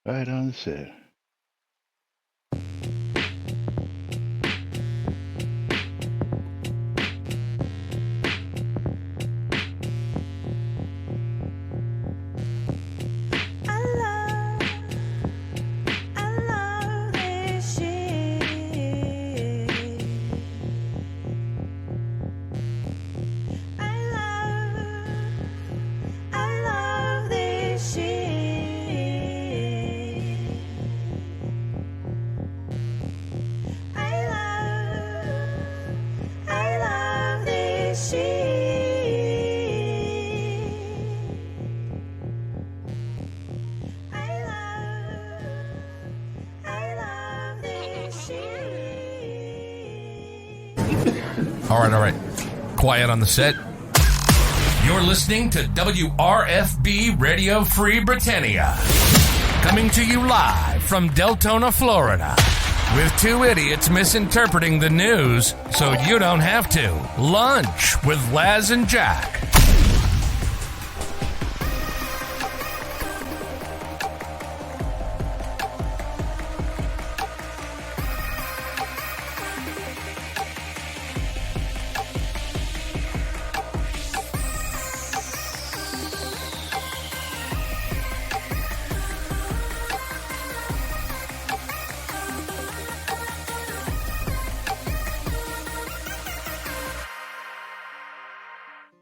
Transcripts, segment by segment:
Right on set. All right. Quiet on the set. You're listening to WRFB Radio Free Britannia. Coming to you live from Deltona, Florida. With two idiots misinterpreting the news so you don't have to. Lunch with Laz and Jack.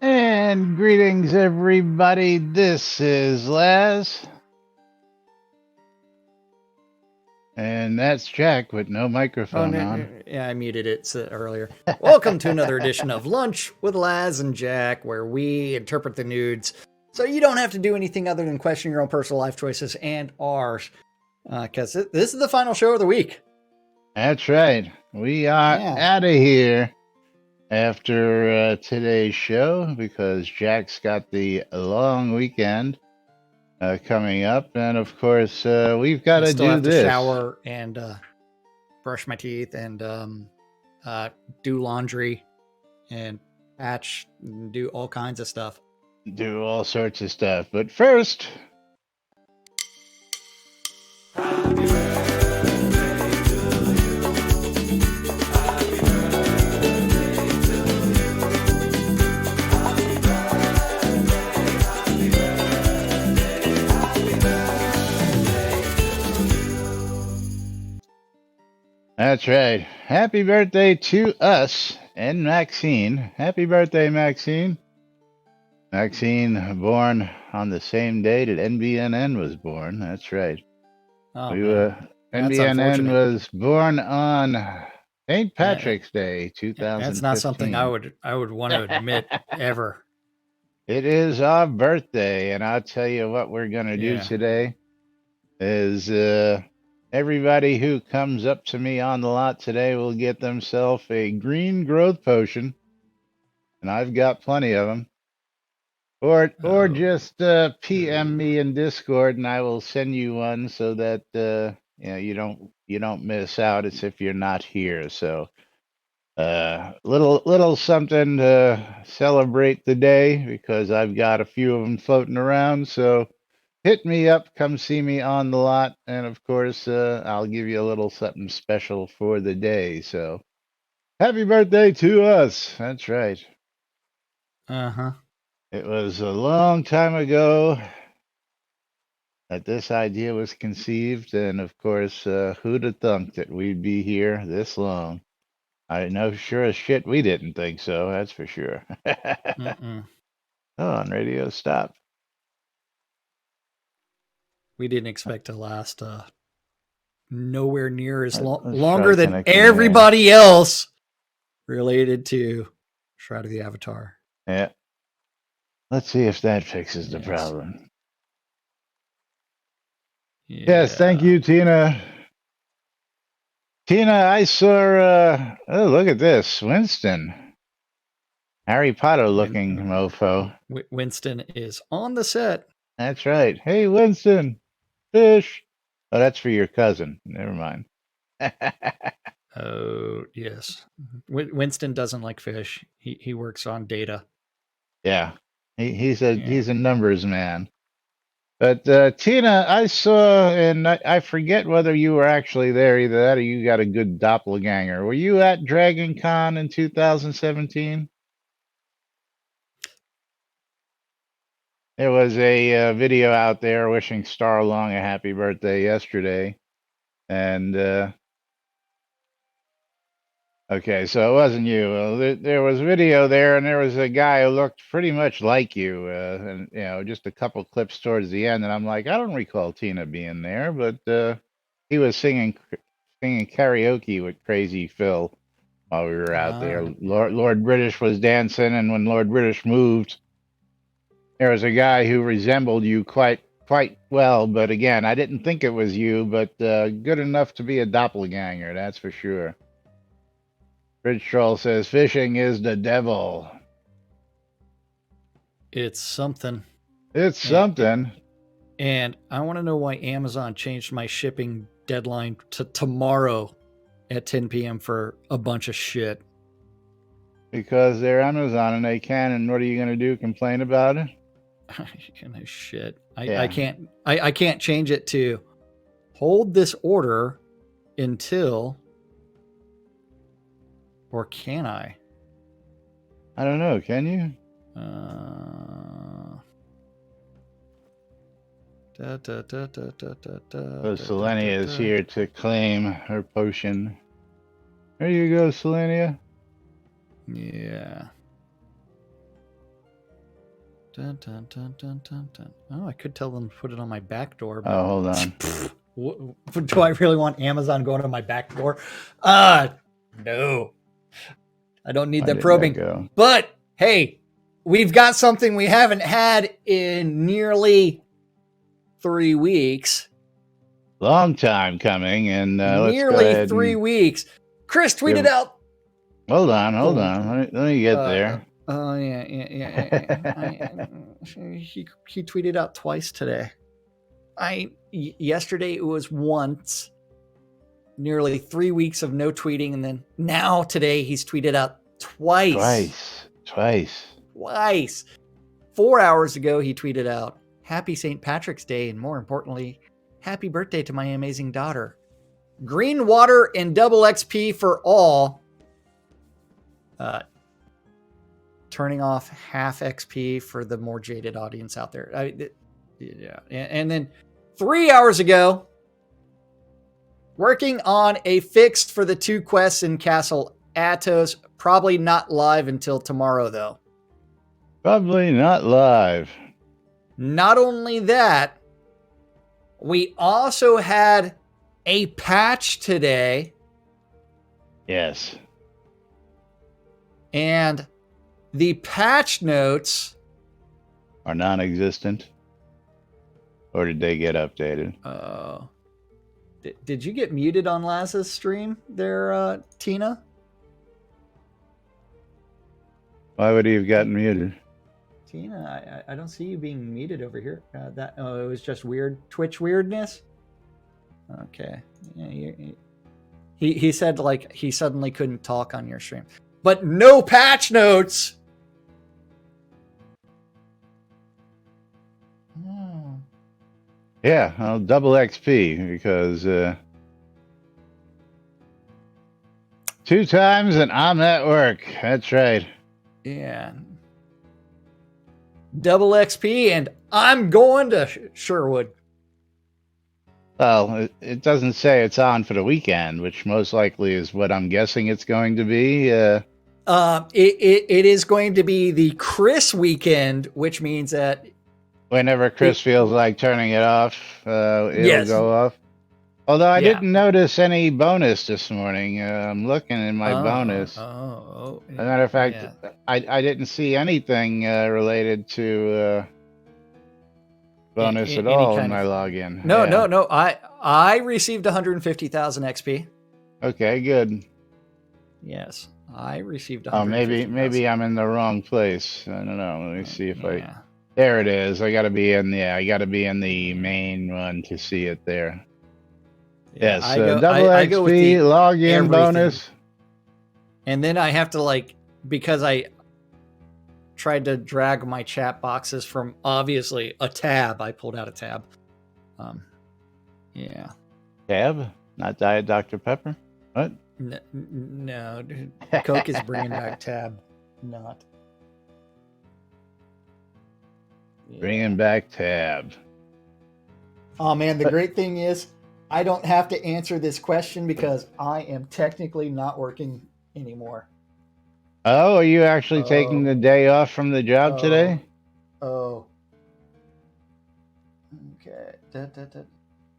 And greetings, everybody. This is Laz. And that's Jack with no microphone on. Yeah, I muted it earlier. Welcome to another edition of Lunch with Laz and Jack, where we interpret the nudes so you don't have to do anything other than question your own personal life choices and ours. Because this is the final show of the week. That's right. We are out of here after today's show because Jack's got the long weekend coming up. And of course, we've got to do this. To shower and brush my teeth and do laundry and patch and do all kinds of stuff. Do all sorts of stuff. But first... That's right. Happy birthday to us and Maxine. Happy birthday, Maxine. Maxine, born on the same day that NBNN was born. That's right. Oh, NBNN was born on St. Patrick's Day, 2015. That's not something I would want to admit ever. It is our birthday, and I'll tell you what we're going to do today is... everybody who comes up to me on the lot today will get themselves a green growth potion, and I've got plenty of them. Or just PM me in Discord, and I will send you one so that you don't miss out. It's if you're not here. So little something to celebrate the day because I've got a few of them floating around. So. Hit me up, come see me on the lot, and of course, I'll give you a little something special for the day. So, happy birthday to us. That's right. Uh-huh. It was a long time ago that this idea was conceived, and of course, who'd have thunk that we'd be here this long? I know sure as shit we didn't think so, that's for sure. Oh, on radio, stop. We didn't expect to last nowhere near as longer than everybody else related to Shroud of the Avatar. Yeah. Let's see if that fixes the problem. Yeah. Yes, thank you, Tina. Tina, I saw, oh, look at this. Winston. Harry Potter looking mofo. Winston is on the set. That's right. Hey, Winston. Fish. Oh, that's for your cousin. Never mind. Oh, yes. Winston doesn't like fish. He works on data. Yeah. He's a numbers man. But Tina, I saw, and I forget whether you were actually there. Either that, or you got a good doppelganger. Were you at Dragon Con in 2017? There was a video out there wishing Starlong a happy birthday yesterday, and okay, so it wasn't you. There was video there, and there was a guy who looked pretty much like you, and just a couple clips towards the end, and I'm like, I don't recall Tina being there, but he was singing karaoke with Crazy Phil while we were out there. Lord British was dancing, and when Lord British moved, there was a guy who resembled you quite well, but again, I didn't think it was you, but good enough to be a doppelganger, that's for sure. Bridge Troll says fishing is the devil. It's something. It's something. And I want to know why Amazon changed my shipping deadline to tomorrow at 10 p.m. for a bunch of shit. Because they're Amazon and they can, and what are you going to do? Complain about it? Shit. I can't change it to hold this order until, or can I? I don't know. Can you? So Selenia is here to claim her potion. There you go, Selenia. Yeah. Dun, dun, dun, dun, dun, dun. Oh, I could tell them to put it on my back door. But oh, hold on. Do I really want Amazon going on my back door? No. I don't need that probing. But hey, we've got something we haven't had in nearly 3 weeks. Long time coming, and nearly 3 weeks. Chris tweeted out. Hold on. Let me get there. Oh yeah. He tweeted out twice today. Yesterday it was once. Nearly 3 weeks of no tweeting, and then now today he's tweeted out twice. 4 hours ago he tweeted out, "Happy St. Patrick's Day, and more importantly, happy birthday to my amazing daughter. Green water and double XP for all. Turning off half XP for the more jaded audience out there." Yeah. And then 3 hours ago, working on a fix for the 2 quests in Castle Atos. Probably not live until tomorrow, though. Probably not live. Not only that, we also had a patch today. Yes. And the patch notes are non-existent. Or did they get updated? Did you get muted on Laz's stream there, Tina? Why would he have gotten muted? Tina, I don't see you being muted over here. It was just weird Twitch weirdness. Okay. Yeah, he said like he suddenly couldn't talk on your stream. But no patch notes. Yeah, I'll double XP because 2 times and I'm at work. That's right. Yeah. Double XP and I'm going to Sherwood. Well, it doesn't say it's on for the weekend, which most likely is what I'm guessing it's going to be. It is going to be the Chris weekend, which means that whenever Chris feels like turning it off, it'll go off. Although I didn't notice any bonus this morning. I'm looking in my bonus. As a matter of fact, I didn't see anything related to bonus at all in my login. No. I received 150,000 XP. Okay, good. Yes, I received. Maybe I'm in the wrong place. I don't know. Let me see if I. There it is. I got to be in the main one to see it there. Yes, double XP login bonus. And then I have to because tried to drag my chat boxes from obviously a tab. I pulled out a tab. Yeah. Tab? Not Diet Dr. Pepper? What? No, dude. Coke is bringing back tab. Not. Yeah. Bringing back tab. Oh man, the great thing is I don't have to answer this question because I am technically not working anymore. Oh, are you actually taking the day off from the job today? Oh. Okay.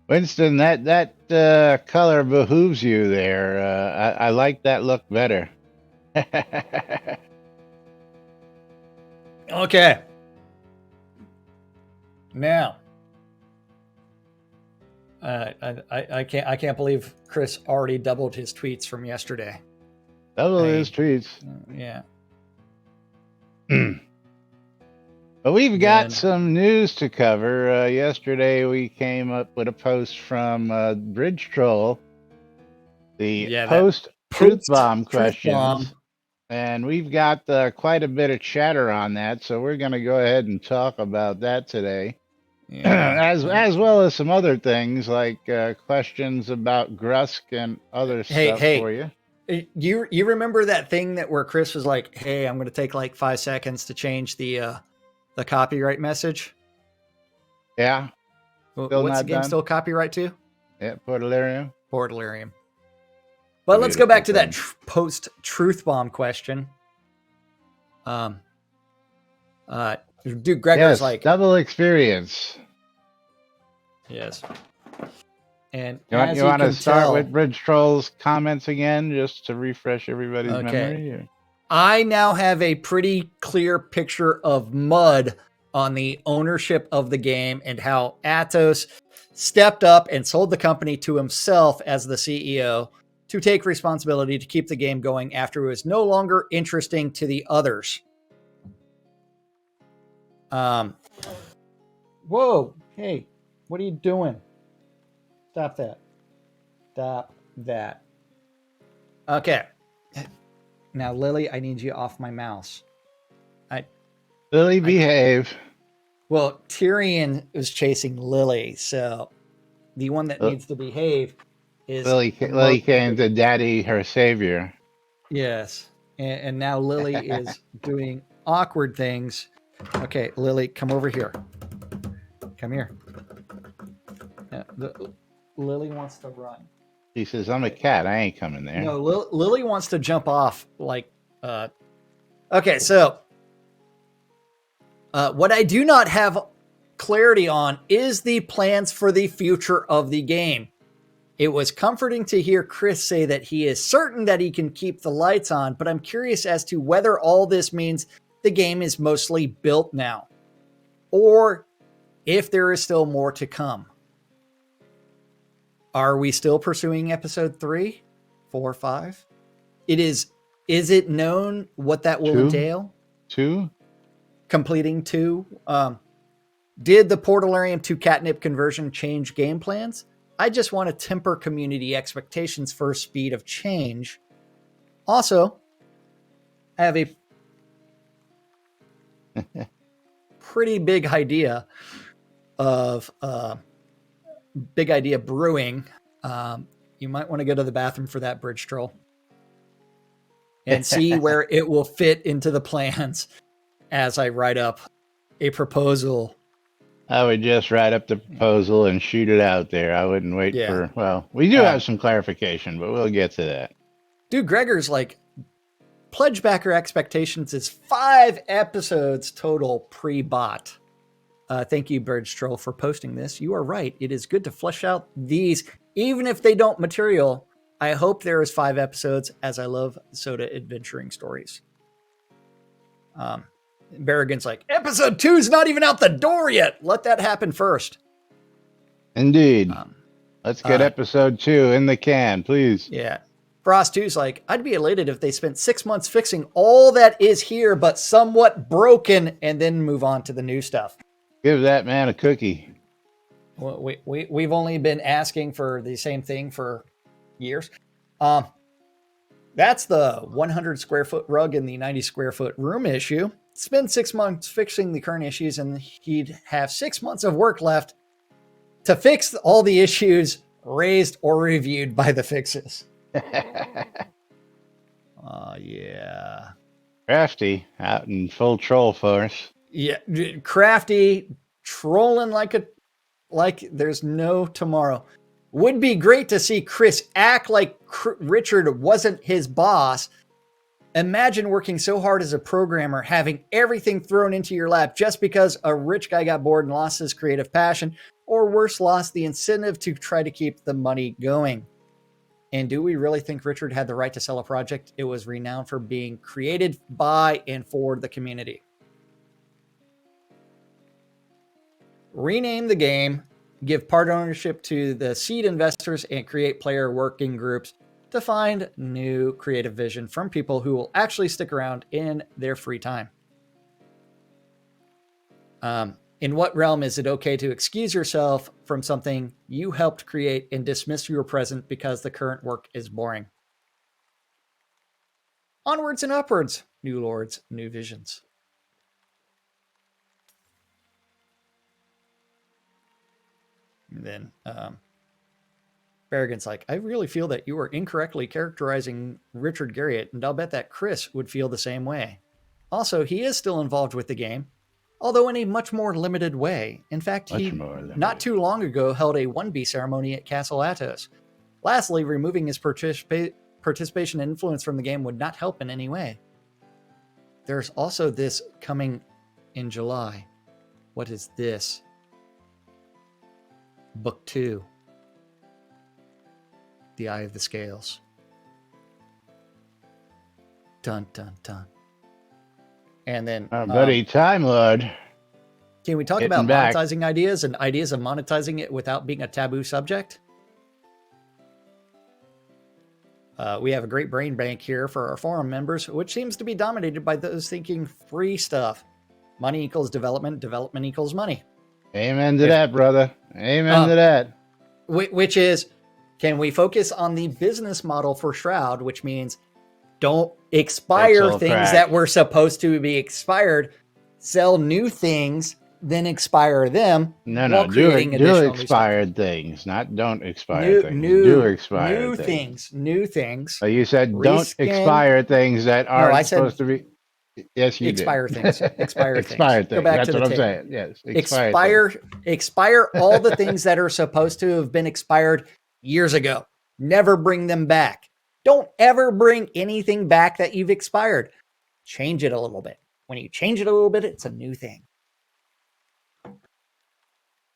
Winston, that color behooves you there. I like that look better. Okay. Now, I can't believe Chris already doubled his tweets from yesterday. Double his tweets. Yeah. But we've got some news to cover. Yesterday we came up with a post from Bridge Troll, the post truth bomb questions, and we've got quite a bit of chatter on that. So we're going to go ahead and talk about that today, as well as some other things like questions about Grusk and other stuff for you. You remember that thing that where Chris was like, "Hey, I'm going to take like 5 seconds to change the copyright message." Yeah. What's the game still copyright to? Yeah, Portalarium. But let's go back to that post truth bomb question. Dude, Gregor's like double experience. Yes. And you want to start with Bridge Troll's comments again, just to refresh everybody's memory? Or? I now have a pretty clear picture of Mud on the ownership of the game and how Atos stepped up and sold the company to himself as the CEO to take responsibility to keep the game going after it was no longer interesting to the others. Whoa. Hey, what are you doing? Stop that. Okay. Now, Lily, I need you off my mouse. Lily, behave. Well, Tyrion was chasing Lily, so the one that needs to behave is Lily came to Daddy, her savior. Yes, and now Lily is doing awkward things. Okay, Lily, come over here. Come here. Lily wants to run. She says, "I'm a cat. I ain't coming there." No, Lily wants to jump off. Okay, so what I do not have clarity on is the plans for the future of the game. It was comforting to hear Chris say that he is certain that he can keep the lights on, but I'm curious as to whether all this means the game is mostly built now, or if there is still more to come. Are we still pursuing episode 3, 4, 5? Is it known what that will entail? 2? Completing 2? Did the Portalarium to Catnip conversion change game plans? I just want to temper community expectations for speed of change. Also, I have a pretty big idea of brewing. You might want to go to the bathroom for that, Bridge Troll, and see where it will fit into the plans as I write up a proposal. I would just write up the proposal and shoot it out there. I wouldn't wait for, well, we do have some clarification, but we'll get to that. Dude, Gregor's like, pledge backer expectations is 5 episodes total pre-bot. Thank you, Bridge Troll, for posting this. You are right. It is good to flesh out these, even if they don't material. I hope there is 5 episodes, as I love soda adventuring stories. Berrigan's like, episode 2 is not even out the door yet. Let that happen first. Indeed. Let's get episode 2 in the can, please. Yeah. Frost 2's like, I'd be elated if they spent 6 months fixing all that is here, but somewhat broken, and then move on to the new stuff. Give that man a cookie. Well, we've only been asking for the same thing for years. That's the 100 square foot rug in the 90 square foot room issue. spend 6 months fixing the current issues, and he'd have 6 months of work left to fix all the issues raised or reviewed by the fixes. Yeah. Crafty out in full troll force. Yeah, crafty, trolling like there's no tomorrow. Would be great to see Chris act like Richard wasn't his boss. Imagine working so hard as a programmer, having everything thrown into your lap just because a rich guy got bored and lost his creative passion, or worse, lost the incentive to try to keep the money going. And do we really think Richard had the right to sell a project it was renowned for being created by and for the community? Rename the game, give part ownership to the seed investors, and create player working groups to find new creative vision from people who will actually stick around in their free time. In what realm is it okay to excuse yourself from something you helped create and dismiss your present because the current work is boring? Onwards and upwards, new lords, new visions. And then Berrigan's like, I really feel that you are incorrectly characterizing Richard Garriott, and I'll bet that Chris would feel the same way. Also, he is still involved with the game, although in a much more limited way. In fact, he not too long ago held a 1B ceremony at Castle Atos. Lastly, removing his participation and influence from the game would not help in any way. There's also this coming in July. What is this? Book 2. The Eye of the Scales. Dun, dun, dun. And then... buddy, Time Lord. Can we talk about monetizing ideas and ideas of monetizing it without being a taboo subject? We have a great brain bank here for our forum members, which seems to be dominated by those thinking free stuff. Money equals development, development equals money. Amen to that, brother. Amen to that. Which is, can we focus on the business model for Shroud, which means don't expire things that were supposed to be expired, sell new things, then expire them. No, do expired things, not don't expire things. Do expired things. New things. So you said don't expire things that aren't supposed to be. Yes, you expire did. Things. Expire things. Expired things. Go back That's to what the I'm saying. Yes. Expire all the things that are supposed to have been expired years ago. Never bring them back. Don't ever bring anything back that you've expired. Change it a little bit. When you change it a little bit, it's a new thing.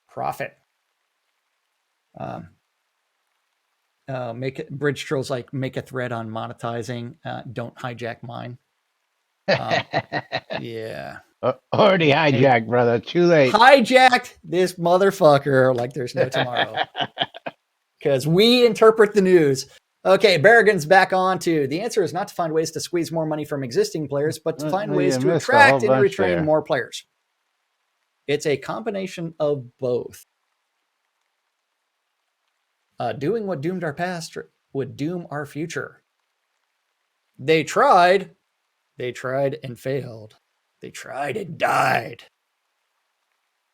Profit. Bridge Trolls like make a thread on monetizing. Don't hijack mine. Yeah. Already hijacked, brother. Too late. Hijacked this motherfucker like there's no tomorrow. Because we interpret the news. Okay, Berrigan's back on to the answer is not to find ways to squeeze more money from existing players, but to find ways to attract and retrain more players. It's a combination of both. Doing what doomed our past would doom our future. They tried and failed. They tried and died.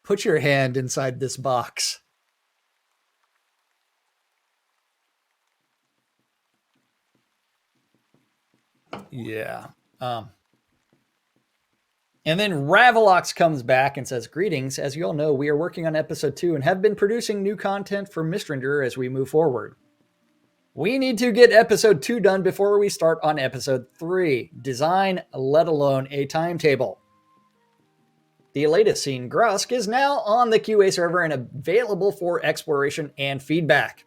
Put your hand inside this box. Yeah. And then Ravelox comes back and says, greetings. As you all know, we are working on episode 2 and have been producing new content for Mistrandir as we move forward. We need to get episode 2 done before we start on episode 3. Design, let alone a timetable. The latest scene, Grusk, is now on the QA server and available for exploration and feedback.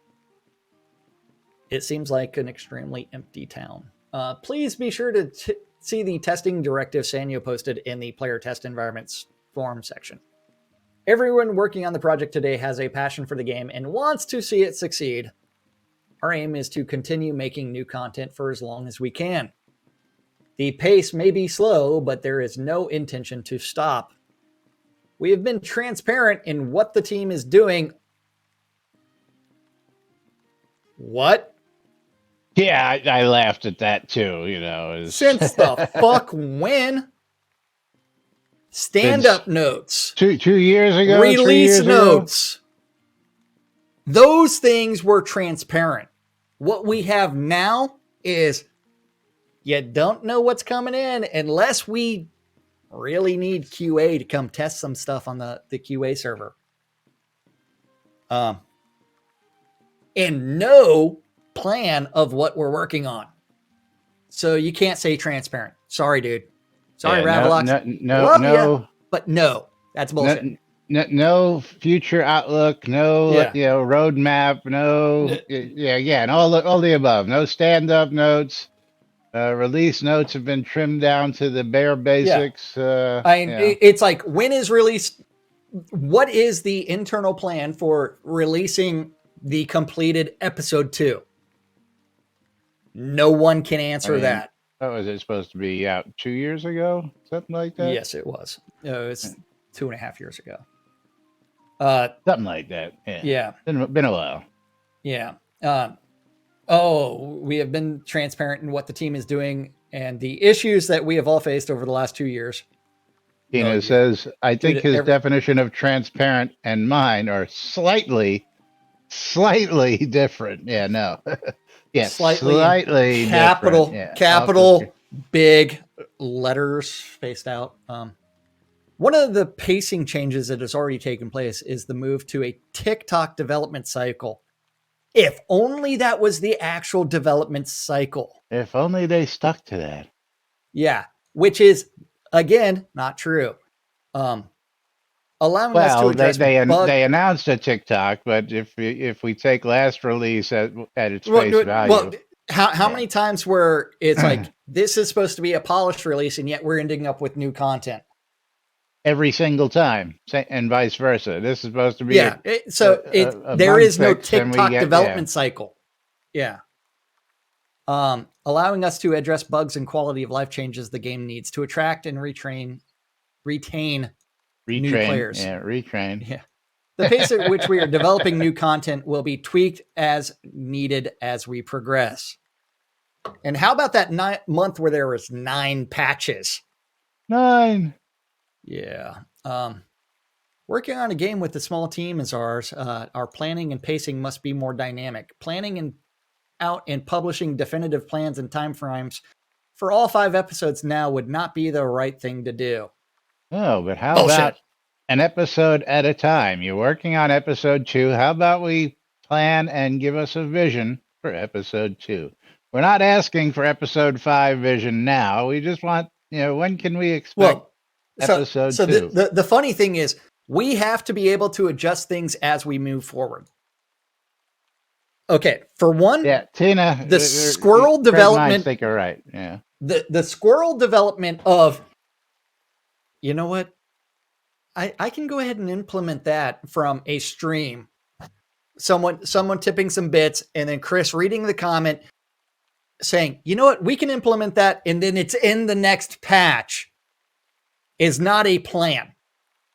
It seems like an extremely empty town. Please be sure to see the testing directive Sanyo posted in the player test environments forum section. Everyone working on the project today has a passion for the game and wants to see it succeed. Our aim is to continue making new content for as long as we can. The pace may be slow, but there is no intention to stop. We have been transparent in what the team is doing. What? Yeah, I laughed at that too, you know. Since the fuck when? stand-up notes, 2 years ago, 3 release years notes. Those things were transparent. What we have now is you don't know what's coming in unless we really need QA to come test some stuff on the QA server. And no plan of what we're working on. So you can't say transparent. Sorry, dude. Sorry, Ravlox. Love you, but no, that's bullshit. No future outlook, no roadmap, and all the above. No stand-up notes. Release notes have been trimmed down to the bare basics. It's like, when is released? What is the internal plan for releasing the completed episode 2? No one can answer that. What was it supposed to be out 2 years ago? Something like that? Yes, it was. It was 2.5 years ago. Something like that. Yeah. Been a while. Yeah. We have been transparent in what the team is doing and the issues that we have all faced over the last 2 years. Tina says, I think his definition of transparent and mine are slightly different. Yeah, no. Yeah, slightly capital, different. Yeah, capital, big letters spaced out. One of the pacing changes that has already taken place is the move to a TikTok development cycle. If only that was the actual development cycle. If only they stuck to that. Yeah, which is, again, not true. Allowing us to address they announced a TikTok, but if we take last release at its face value. How many times where it's like, this is supposed to be a polished release, and yet we're ending up with new content? Every single time, and vice versa. This is supposed to be there is no TikTok development cycle. Yeah. Allowing us to address bugs and quality of life changes the game needs to attract and retain new players. Yeah, retrain. Yeah. The pace at which we are developing new content will be tweaked as needed as we progress. And how about that month where there was 9 patches? 9. Yeah. Working on a game with a small team as ours, our planning and pacing must be more dynamic. Planning out and publishing definitive plans and timeframes for all 5 episodes now would not be the right thing to do. No, but how about an episode at a time? You're working on episode 2. How about we plan and give us a vision for episode 2? We're not asking for episode 5 vision now. We just want, when can we expect episode 2? The funny thing is, we have to be able to adjust things as we move forward. Okay, for one, Tina, the squirrel development. I think you're right. Yeah, the squirrel development of, you know what, I can go ahead and implement that from a stream. Someone tipping some bits, and then Chris reading the comment saying, you know what, we can implement that, and then it's in the next patch, is not a plan.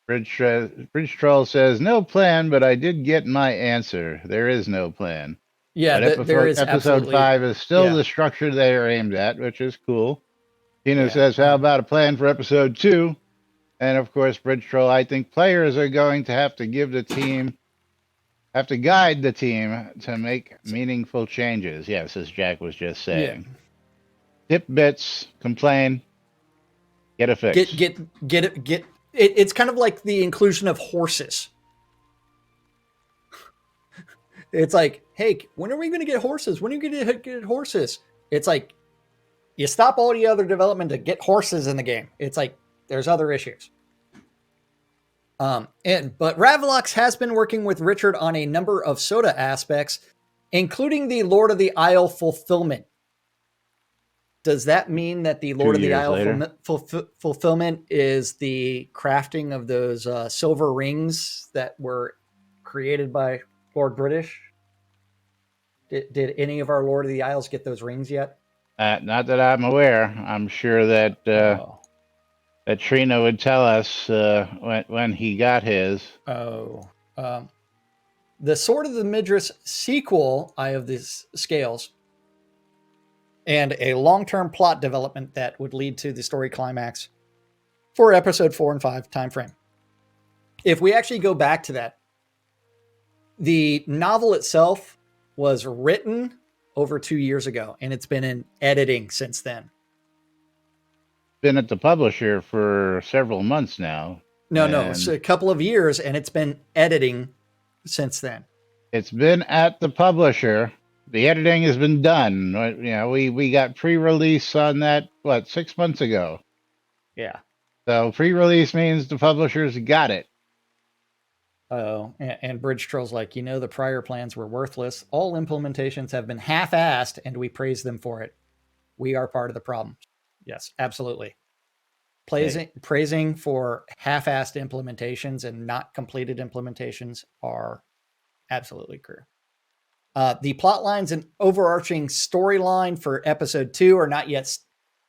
Bridge Troll says, no plan, but I did get my answer. There is no plan. Yeah, there is episode 5 is still the structure they are aimed at, which is cool. Tina says, how about a plan for episode 2? And of course, Bridge Troll, I think players are going to have to guide the team to make meaningful changes. Yes, as Jack was just saying. Yeah. Dip bits, complain, get a fix. Get it. It's kind of like the inclusion of horses. It's like, hey, when are we going to get horses? When are you going to get horses? It's like, you stop all the other development to get horses in the game. It's like, there's other issues. But Ravlox has been working with Richard on a number of Soda aspects, including the Lord of the Isle fulfillment. Does that mean that the Lord of the Isle fulfillment is the crafting of those silver rings that were created by Lord British? Did any of our Lord of the Isles get those rings yet? Not that I'm aware. I'm sure that that Trina would tell us when he got his. The Sword of the Midras sequel, Eye of the Scales, and a long-term plot development that would lead to the story climax for episode 4 and 5 time frame. If we actually go back to that, the novel itself was written over 2 years ago, and it's been in editing since then. Been at the publisher for several months now. No, it's a couple of years, and it's been editing since then. It's been at the publisher. The editing has been done. We got pre-release on that, 6 months ago. Yeah. So pre-release means the publishers got it. Oh, and Bridge Troll's like, the prior plans were worthless. All implementations have been half-assed, and we praise them for it. We are part of the problem. Yes, absolutely. Praising for half-assed implementations and not completed implementations are absolutely true. The plot lines and overarching storyline for episode 2 are not yet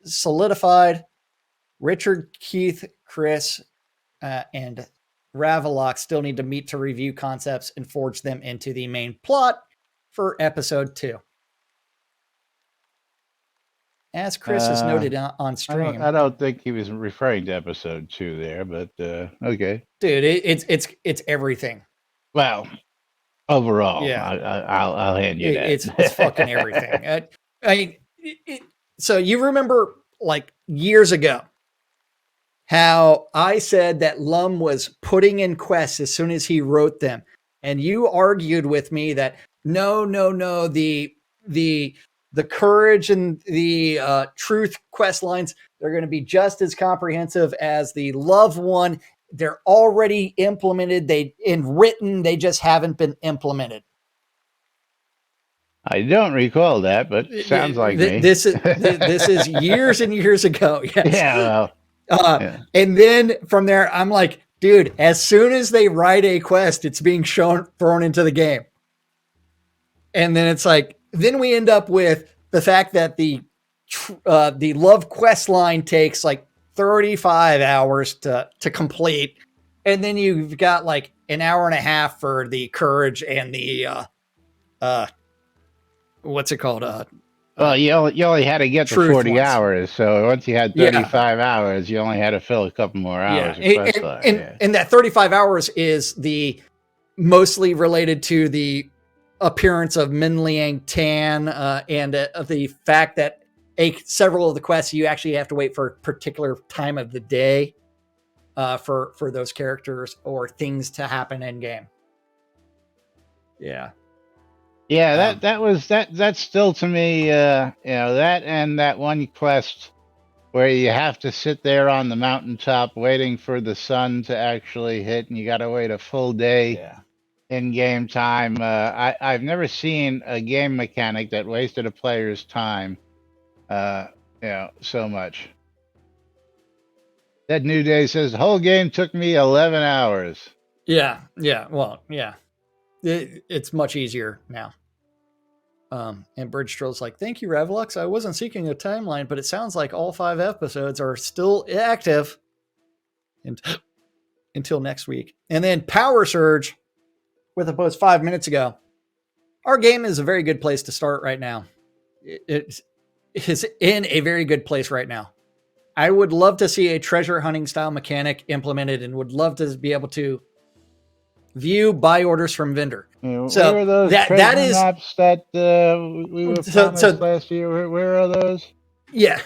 solidified. Richard, Keith, Chris, and Ravelock still need to meet to review concepts and forge them into the main plot for episode 2. As Chris has noted on stream, I don't think he was referring to episode 2 there, but okay, dude, it's everything. Well, overall, yeah, I'll hand you that. It's fucking everything. So you remember like years ago how I said that Lum was putting in quests as soon as he wrote them, and you argued with me that no, the courage and the truth quest lines, they're going to be just as comprehensive as the love one. They're already implemented. Written. They just haven't been implemented. I don't recall that, but sounds like me. This is years and years ago. Yes. Yeah. Well, And then from there, I'm like, dude, as soon as they write a quest, it's being thrown into the game. And then it's like, then we end up with the fact that the love quest line takes like 35 hours to complete. And then you've got like an hour and a half for the courage and the, what's it called? Well, you only had to get to 40 hours. So once you had 35 hours, you only had to fill a couple more hours. And that 35 hours is the mostly related to the appearance of Min Liang Tan and the fact that several of the quests you actually have to wait for a particular time of the day for those characters or things to happen in game. Yeah. Yeah, that's still to me, that and that one quest where you have to sit there on the mountaintop waiting for the sun to actually hit, and you got to wait a full day in game time. I've never seen a game mechanic that wasted a player's time, so much. That New Day says the whole game took me 11 hours. Yeah. Well, yeah. It's much easier now. And Bridge Stroll's like, thank you, Revlux. I wasn't seeking a timeline, but it sounds like all 5 episodes are still active until next week. And then Power Surge with a post 5 minutes ago. Our game is a very good place to start right now. It is in a very good place right now. I would love to see a treasure hunting style mechanic implemented and would love to be able to view buy orders from vendor. So where are those that is maps that we were promised last year? Where are those? Yeah.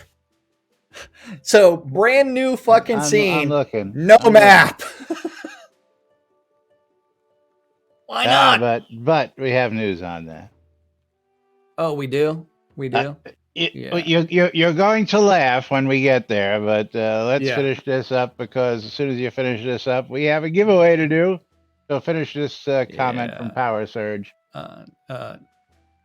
So brand new fucking scene. I'm looking. No map. Why not? But we have news on that. Oh, we do. We do. You're going to laugh when we get there, but let's finish this up, because as soon as you finish this up, we have a giveaway to do. So finish this comment from Power Surge.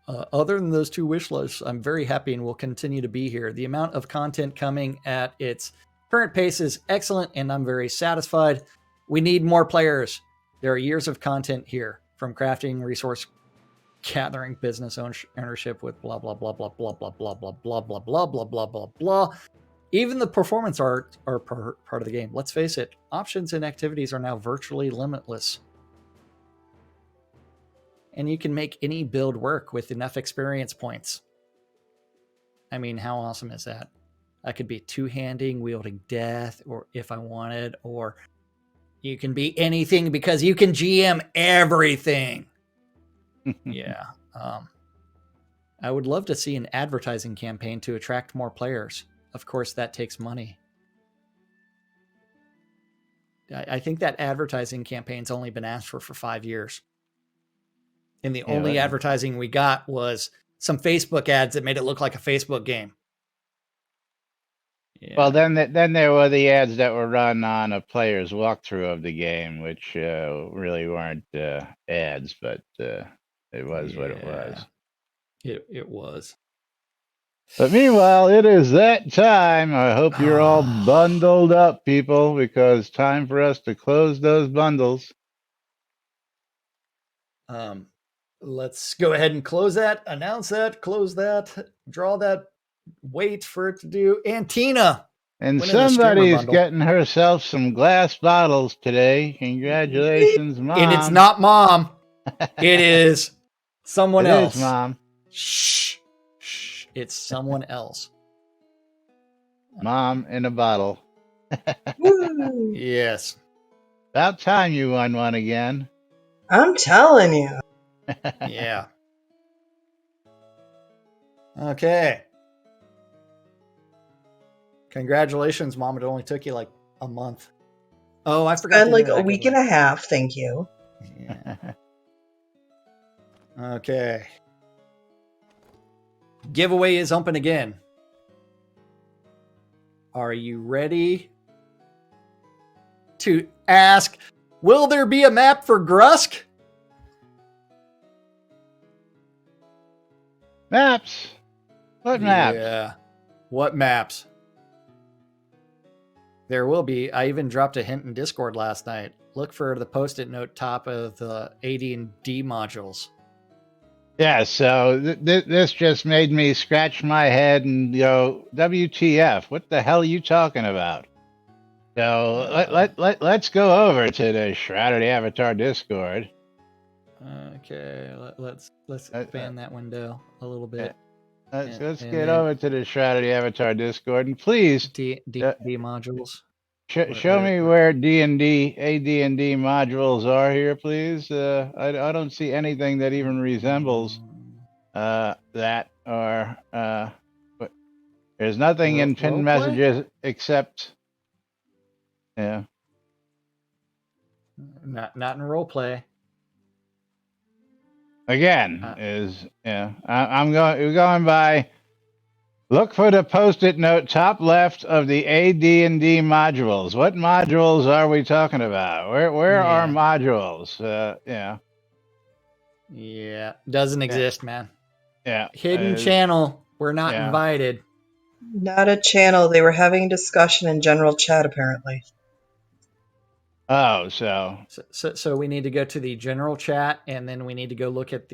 Other than those 2 wish lists, I'm very happy and will continue to be here. The amount of content coming at its current pace is excellent, and I'm very satisfied. We need more players. There are years of content here, from crafting, resource gathering, business ownership with blah blah blah blah blah blah blah blah blah blah blah blah blah blah blah. Even the performance art are part of the game. Let's face it, options and activities are now virtually limitless. And you can make any build work with enough experience points. I mean, how awesome is that? I could be two-handing, wielding death, or if I wanted, or you can be anything because you can GM everything. Yeah. I would love to see an advertising campaign to attract more players. Of course, that takes money. I think that advertising campaign's only been asked for 5 years. And the only advertising we got was some Facebook ads that made it look like a Facebook game. Yeah. Well, then there were the ads that were run on a player's walkthrough of the game, which really weren't ads, but it was what it was. It was. But meanwhile, it is that time. I hope you're all bundled up, people, because time for us to close those bundles. Let's go ahead and close that, announce that, close that, draw that, wait for it to do. And Tina. And somebody's getting herself some glass bottles today. Congratulations, Mom. And it's not Mom. It is someone else. It is Mom. Shh. It's someone else. Mom in a bottle. Yes. About time you won one again. I'm telling you. Yeah. Okay. Congratulations, Mom. It only took you like a month. Oh, I forgot. And like a week and a half. Thank you. Yeah. Okay. Giveaway is open again. Are you ready to ask, will there be a map for Grusk? Maps? What maps? Yeah. What maps? There will be. I even dropped a hint in Discord last night. Look for the post-it note top of the AD&D modules. Yeah, so this just made me scratch my head and go, WTF, what the hell are you talking about? So let's go over to the Shroud Avatar Discord. Okay, let's expand that window a little bit. Let's get over to the Shroud Avatar Discord, and please D modules. Show me where AD&D modules are here, please. I don't see anything that even resembles that, or but there's nothing in pinned messages except, yeah. Not in roleplay. Again, we're going by. Look for the post-it note top left of the AD&D modules. What modules are we talking about? Where are modules? Yeah, doesn't exist, man. Yeah. Hidden channel. We're not invited. Not a channel. They were having a discussion in general chat, apparently. Oh, so we need to go to the general chat, and then we need to go look at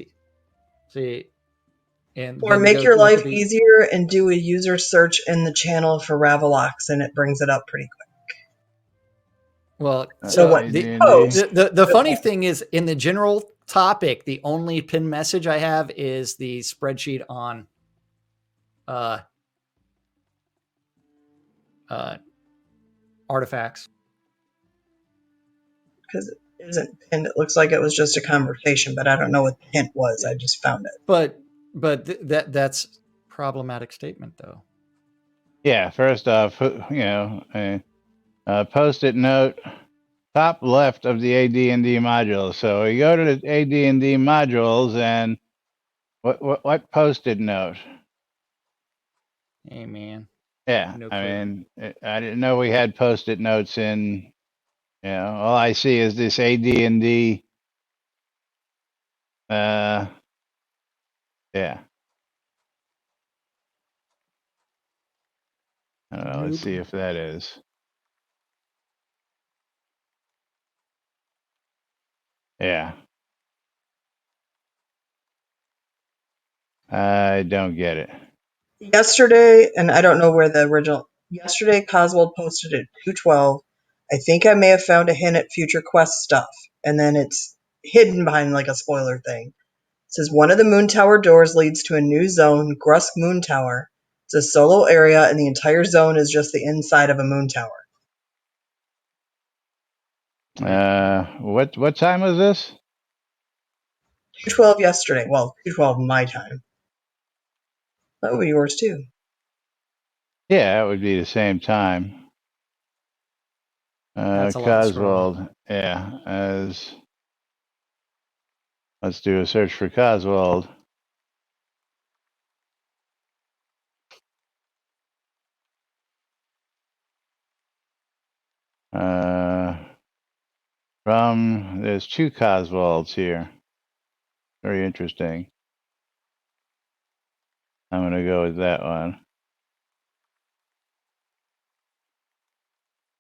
or make your life easier and do a user search in the channel for Ravalox, and it brings it up pretty quick. Well, so what? The funny thing is, in the general topic, the only pinned message I have is the spreadsheet on artifacts. Because it isn't pinned. It looks like it was just a conversation, but I don't know what the hint was. I just found it. But that's problematic statement, though. Yeah, first off, post-it note top left of the AD&D modules. So we go to the AD&D modules, and what post-it note? Hey, man. Yeah, no I mean, I didn't know we had post-it notes in. All I see is this AD&D. Yeah. I don't know. Let's see if that is. Yeah. I don't get it. Yesterday, and I don't know where the original. Yesterday, Coswell posted at 2:12. I think I may have found a hint at future quest stuff, and then it's hidden behind like a spoiler thing. It says one of the moon tower doors leads to a new zone, Grusk Moon Tower. It's a solo area, and the entire zone is just the inside of a moon tower. What time was this? 2:12 yesterday. Well, 2:12 my time. That would be yours too. Yeah, that would be the same time. That's a lot of scrolling. Coswald. Yeah, let's do a search for Coswald. There's 2 Coswalds here. Very interesting. I'm gonna go with that one.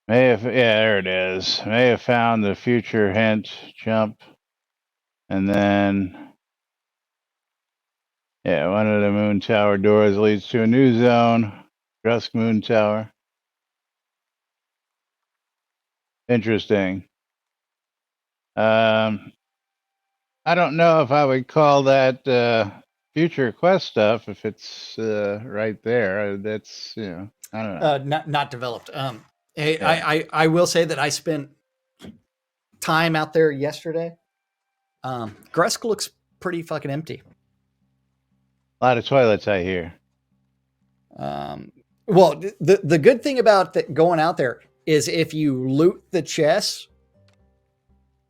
Yeah, there it is. May have found the future hint, jump. And then, yeah, one of the moon tower doors leads to a new zone. Drusk Moon Tower. Interesting. I don't know if I would call that future quest stuff if it's right there. That's, I don't know. Not developed. Hey, yeah. I will say that I spent time out there yesterday. Grusk looks pretty fucking empty. A lot of toilets, I hear. Well, the good thing about going out there is if you loot the chests,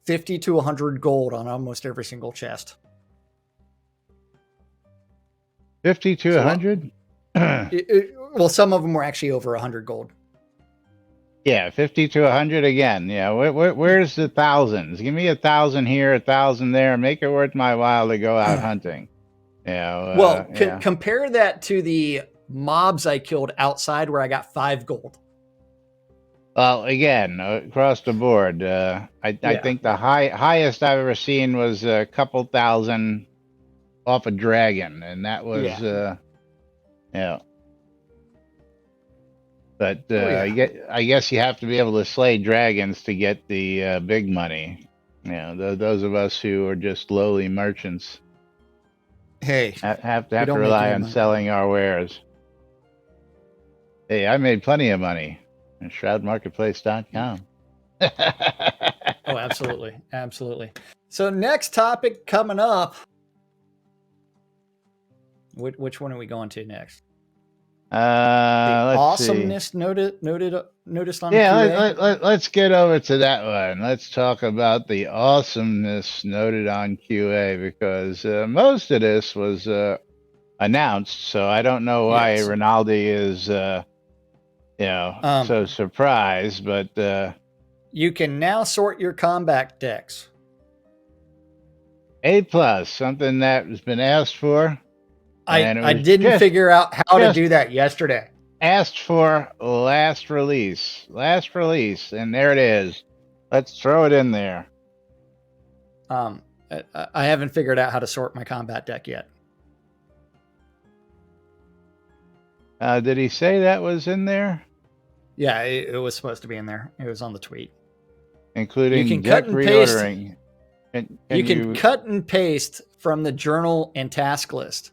50 to 100 gold on almost every single chest. 50 to 100? Well, some of them were actually over 100 gold. Yeah, 50 to 100 again. Yeah, where's the thousands? Give me 1,000 here, 1,000 there. Make it worth my while to go out hunting. Yeah. Well, compare that to the mobs I killed outside where I got 5 gold. Well, again, across the board, I think the highest I've ever seen was a couple thousand off a dragon, and that was yeah. But I guess you have to be able to slay dragons to get the big money. Those of us who are just lowly merchants, have to rely on selling our wares. Hey, I made plenty of money on ShroudMarketplace.com. Oh, absolutely, absolutely. So next topic coming up. Which one are we going to next? The awesomeness noticed on QA. Let's get over to that one. Let's talk about the awesomeness noted on QA, because most of this was announced, so I don't know why Rinaldi is so surprised. But you can now sort your combat decks. A+, something that has been asked for. I didn't figure out how to do that yesterday. Asked for last release, and there it is. Let's throw it in there. I haven't figured out how to sort my combat deck yet. Did he say that was in there? Yeah, it was supposed to be in there. It was on the tweet. Including deck reordering. You can cut and paste from the journal and task list.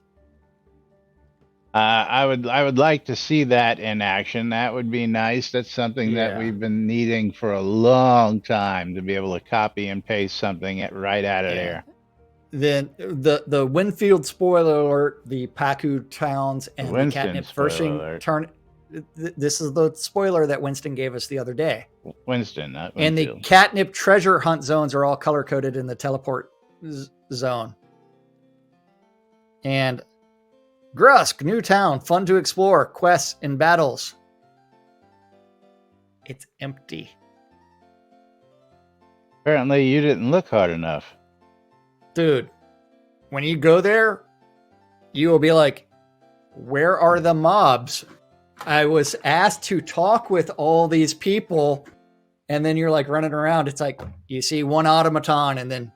I would like to see that in action. That would be nice. That's something that we've been needing for a long time, to be able to copy and paste something right out of there. Then the Winfield Spoiler Alert, the Paku Towns, and the Catnip Versing turn. This is the spoiler that Winston gave us the other day. Winston, not Winfield. And the Catnip treasure hunt zones are all color coded in the teleport zone. And Grusk, new town, fun to explore, quests and battles. It's empty. Apparently you didn't look hard enough. Dude, when you go there, you will be like, where are the mobs? I was asked to talk with all these people, and then you're like running around. It's like you see one automaton, and then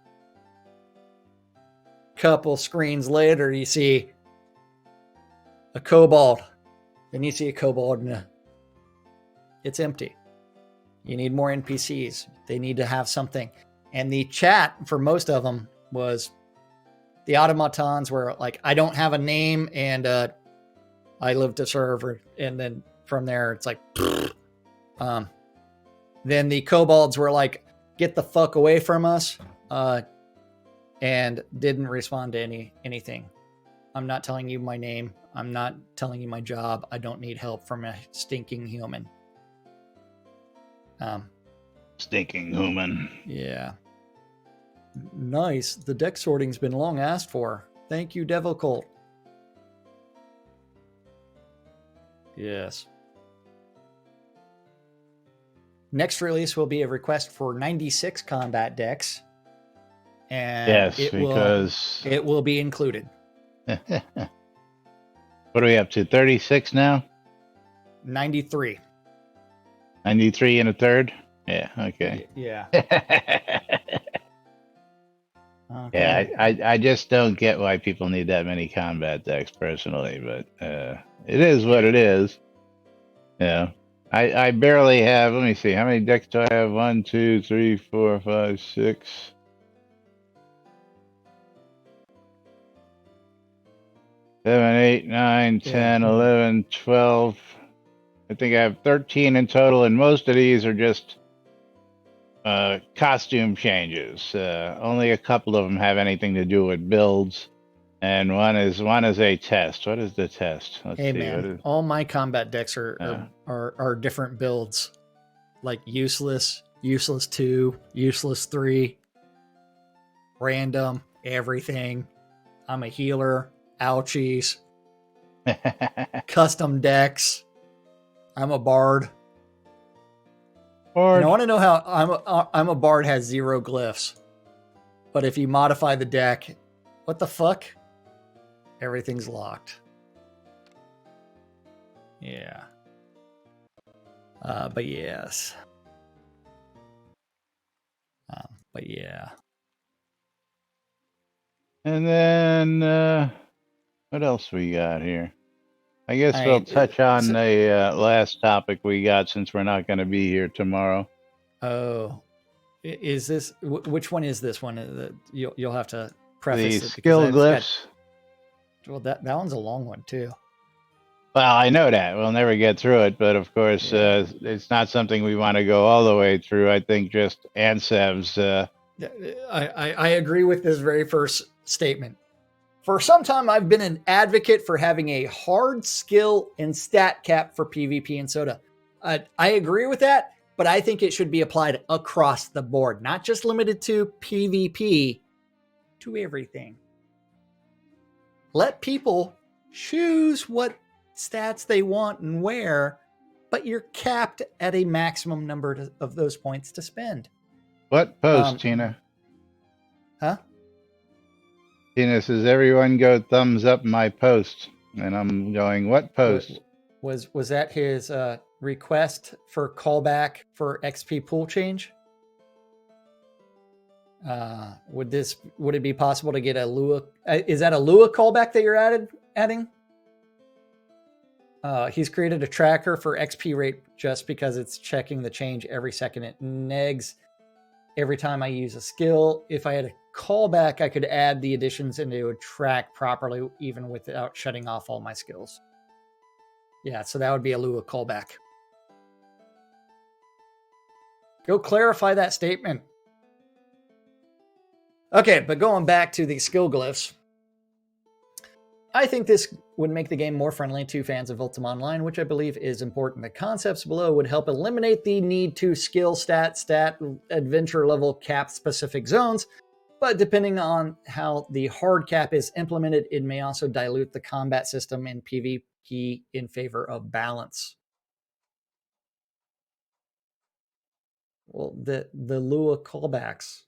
a couple screens later, you see a kobold. Then you see a kobold, and it's empty. You need more NPCs. They need to have something. And the chat for most of them was the automatons were like, I don't have a name, and I live to serve, and then from there it's like, then the kobolds were like, get the fuck away from us, and didn't respond to anything. I'm not telling you my name. I'm not telling you my job. I don't need help from a stinking human. Stinking human. Yeah. Nice. The deck sorting's been long asked for. Thank you, Devil Cult. Yes. Next release will be a request for 96 combat decks. And yes, it will be included. What are we up to? 36 now? 93. 93 and a third? Yeah, okay. Yeah. Okay. Yeah, I just don't get why people need that many combat decks personally, but it is what it is. Yeah. I barely have, let me see, how many decks do I have? 1, 2, 3, 4, 5, 6. 7, 8, 9, 10, 11, 12. I think I have 13 in total, and most of these are just costume changes. Only a couple of them have anything to do with builds, and one is a test. What is the test? Let's see. Man, all my combat decks are different builds, like useless, useless 2, useless 3, random, everything. I'm a healer. Ouchies. Custom decks. I'm a bard. And I want to know how I'm a bard has 0 glyphs. But if you modify the deck, what the fuck? Everything's locked. Yeah. But yes. But yeah. And then what else we got here? I guess we'll touch on the last topic we got since we're not going to be here tomorrow. Oh, is this which one is this one? You'll have to preface the it. Skill glyphs. Well, that one's a long one too. Well, I know that we'll never get through it, but of course, it's not something we want to go all the way through. I think just Ansev's. I agree with this very first statement. For some time, I've been an advocate for having a hard skill and stat cap for PvP and Soda. I agree with that, but I think it should be applied across the board, not just limited to PvP, to everything. Let people choose what stats they want and where, but you're capped at a maximum number of those points to spend. What post, Tina? Huh? Tina says, everyone go thumbs up my post. And I'm going, what post? Was that his request for callback for XP pool change? Would it be possible to get a Lua? Is that a Lua callback that you're adding? He's created a tracker for XP rate just because it's checking the change every second. It negs every time I use a skill. If I had a callback, I could add the additions and it would track properly even without shutting off all my skills. Yeah, so that would be a Lua callback. Go clarify that statement. Okay, but going back to the skill glyphs, I think this would make the game more friendly to fans of Ultima Online, which I believe is important. The concepts below would help eliminate the need to skill stat, adventure level cap specific zones, but depending on how the hard cap is implemented, it may also dilute the combat system in PvP in favor of balance. Well, the Lua callbacks.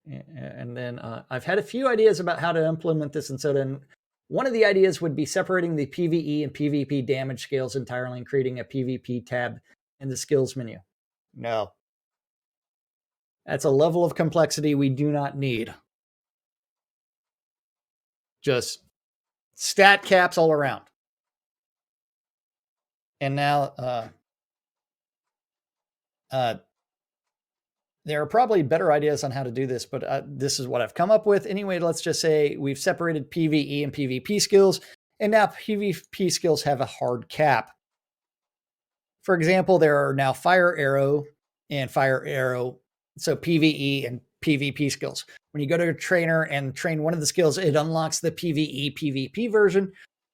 And then I've had a few ideas about how to implement this in Soda. And one of the ideas would be separating the PvE and PvP damage scales entirely and creating a PvP tab in the skills menu. No. That's a level of complexity we do not need. Just stat caps all around. And now There are probably better ideas on how to do this, but this is what I've come up with. Anyway, let's just say we've separated PvE and PvP skills, and now PvP skills have a hard cap. For example, there are now fire arrow and fire arrow, so PvE and PvP skills. When you go to a trainer and train one of the skills, it unlocks the PvE PvP version.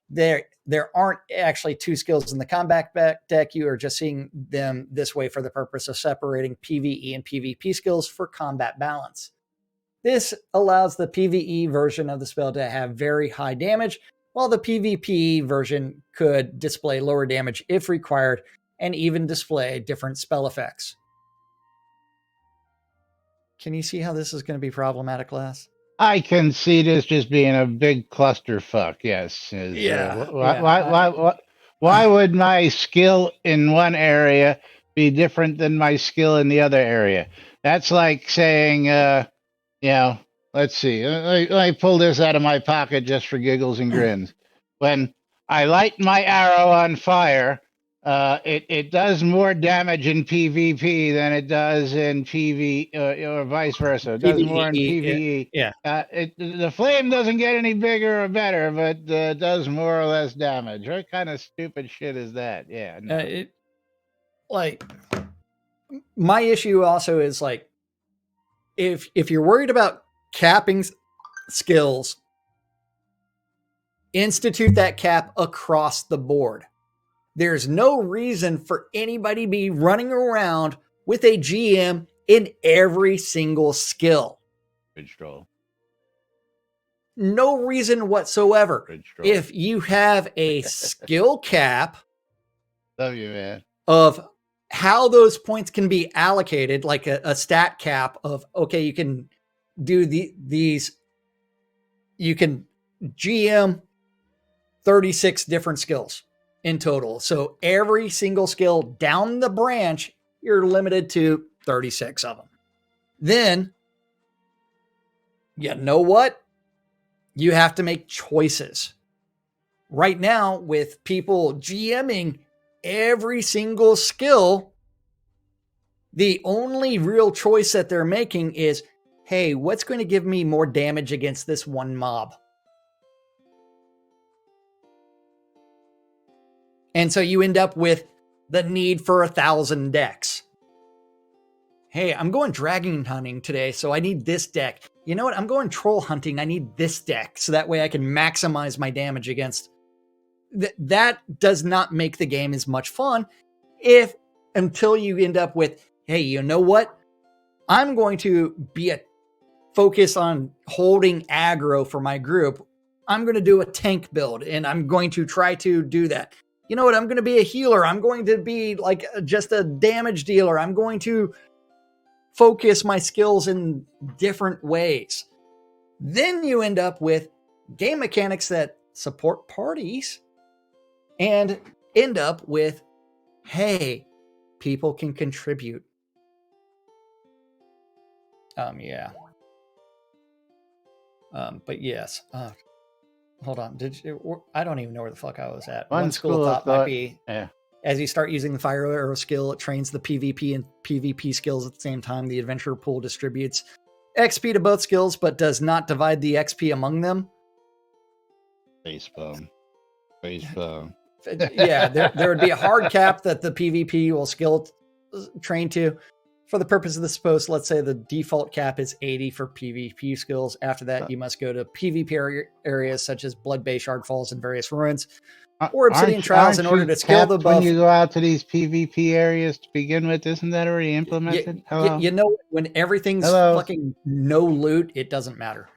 There aren't actually two skills in the combat deck. You are just seeing them this way for the purpose of separating PvE and PvP skills for combat balance. This allows the PvE version of the spell to have very high damage, while the PvP version could display lower damage if required, and even display different spell effects. Can you see how this is going to be problematic, Les? I can see this just being a big clusterfuck. Yes. Why would my skill in one area be different than my skill in the other area? That's like saying, let's see. Let me pull this out of my pocket just for giggles and grins. When I light my arrow on fire, it does more damage in PvP than it does in PV, or vice versa. It does more in PvE. Yeah. The flame doesn't get any bigger or better, but does more or less damage. What kind of stupid shit is that? Yeah. No. My issue also is like, if you're worried about capping skills, institute that cap across the board. There's no reason for anybody to be running around with a GM in every single skill. Bridge troll. No reason whatsoever. If you have a skill cap Love you, man. of how those points can be allocated, like a stat cap of, okay, you can do these, you can GM 36 different skills in total. So every single skill down the branch, you're limited to 36 of them. Then, you know what? You have to make choices. Right now, with people GMing every single skill, the only real choice that they're making is, hey, what's going to give me more damage against this one mob? And so you end up with the need for 1,000 decks. Hey, I'm going dragon hunting today, so I need this deck. You know what? I'm going troll hunting. I need this deck, so that way I can maximize my damage against. That does not make the game as much fun until you end up with, hey, you know what? I'm going to be focus on holding aggro for my group. I'm going to do a tank build, and I'm going to try to do that. You know what? I'm going to be a healer. I'm going to be like just a damage dealer. I'm going to focus my skills in different ways. Then you end up with game mechanics that support parties and end up with, hey, people can contribute. But yes. Hold on. I don't even know where the fuck I was at. One school of thought might be, as you start using the fire arrow skill, it trains the PvP and PvP skills at the same time. The adventure pool distributes XP to both skills, but does not divide the XP among them. Facepalm. Yeah, there would be a hard cap that the PvP will skill train to. For the purpose of this post, let's say the default cap is 80 for PvP skills. After that, you must go to PvP areas such as Blood Bay, Shard Falls, and various ruins, or Obsidian Trials in order to scale the buff. When you go out to these PvP areas to begin with, isn't that already implemented? You know, when everything's fucking no loot, it doesn't matter.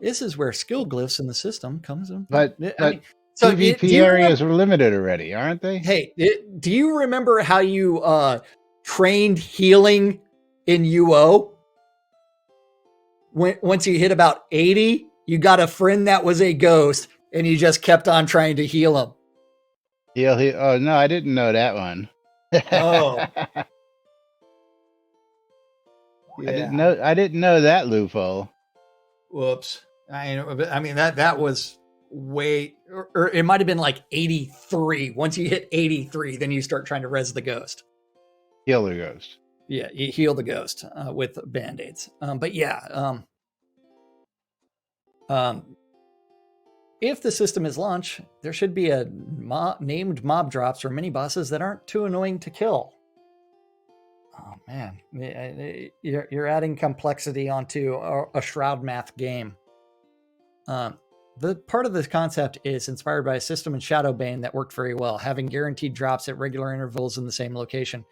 This is where skill glyphs in the system comes in. But PvP areas are limited already, aren't they? Hey, do you remember how you trained healing in UO? Once you hit about 80, you got a friend that was a ghost, and you just kept on trying to heal him. Oh no, I didn't know that one. Oh, yeah. I didn't know that loophole. Whoops. I mean that was way, or it might have been like 83. Once you hit 83, then you start trying to res the ghost. Heal the ghost. Yeah, you heal the ghost with band-aids. But yeah, if the system is launch, there should be a named mob drops or mini bosses that aren't too annoying to kill. Oh man, you're adding complexity onto a Shroud math game. The part of this concept is inspired by a system in Shadowbane that worked very well, having guaranteed drops at regular intervals in the same location.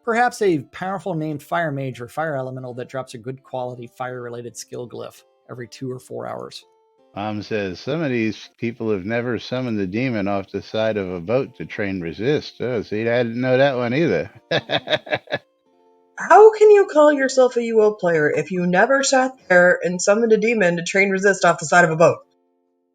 Perhaps a powerful named fire mage or fire elemental that drops a good quality fire-related skill glyph every 2 or 4 hours. Mom says some of these people have never summoned the demon off the side of a boat to train resist. Oh, see, I didn't know that one either. How can you call yourself a UO player if you never sat there and summoned a demon to train resist off the side of a boat?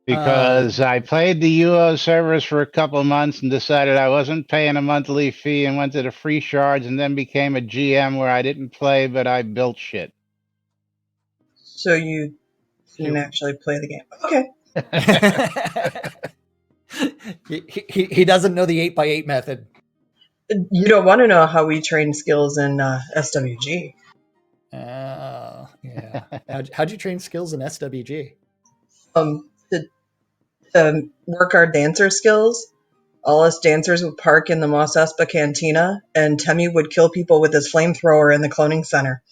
Because I played the UO servers for a couple months and decided I wasn't paying a monthly fee and went to the free shards and then became a GM where I didn't play, but I built shit. So you didn't actually play the game. Okay. he doesn't know the 8x8 method. You don't want to know how we train skills in SWG. Yeah. How'd you train skills in SWG? To work our dancer skills, all us dancers would park in the Mos Espa Cantina, and Temmie would kill people with his flamethrower in the cloning center.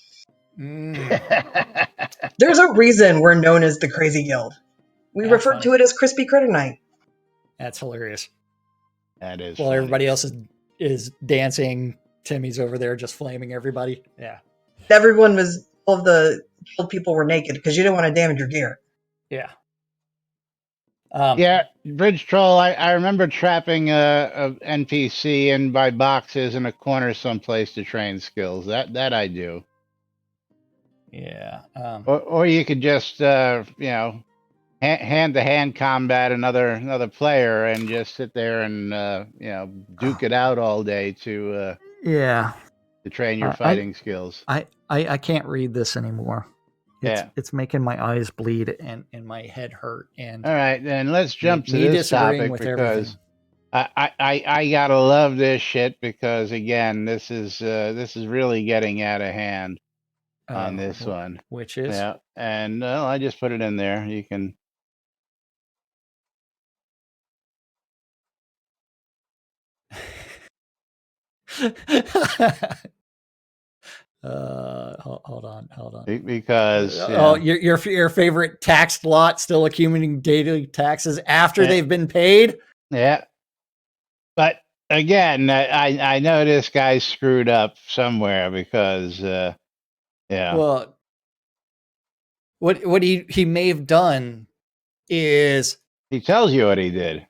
There's a reason we're known as the Crazy Guild. We refer to it as Crispy Critter Night. That's hilarious. That is While funny. everybody else is dancing, Timmy's over there just flaming everybody. Yeah. Everyone was, all of the killed people were naked because you didn't want to damage your gear. Yeah. Yeah, Bridge Troll, I remember trapping a NPC in by boxes in a corner someplace to train skills. That I do. Yeah. Or you could just, hand-to-hand combat another player and just sit there and, duke it out all day to train your fighting skills. I can't read this anymore. It's making my eyes bleed and my head hurt. And all right, then let's jump to this topic because I gotta love this shit because again, this is really getting out of hand on this one. Which is and I just put it in there. You can. Hold on. Because your favorite taxed lot still accumulating daily taxes after they've been paid. Yeah, but again, I know this guy screwed up somewhere because Well, what he may have done is he tells you what he did.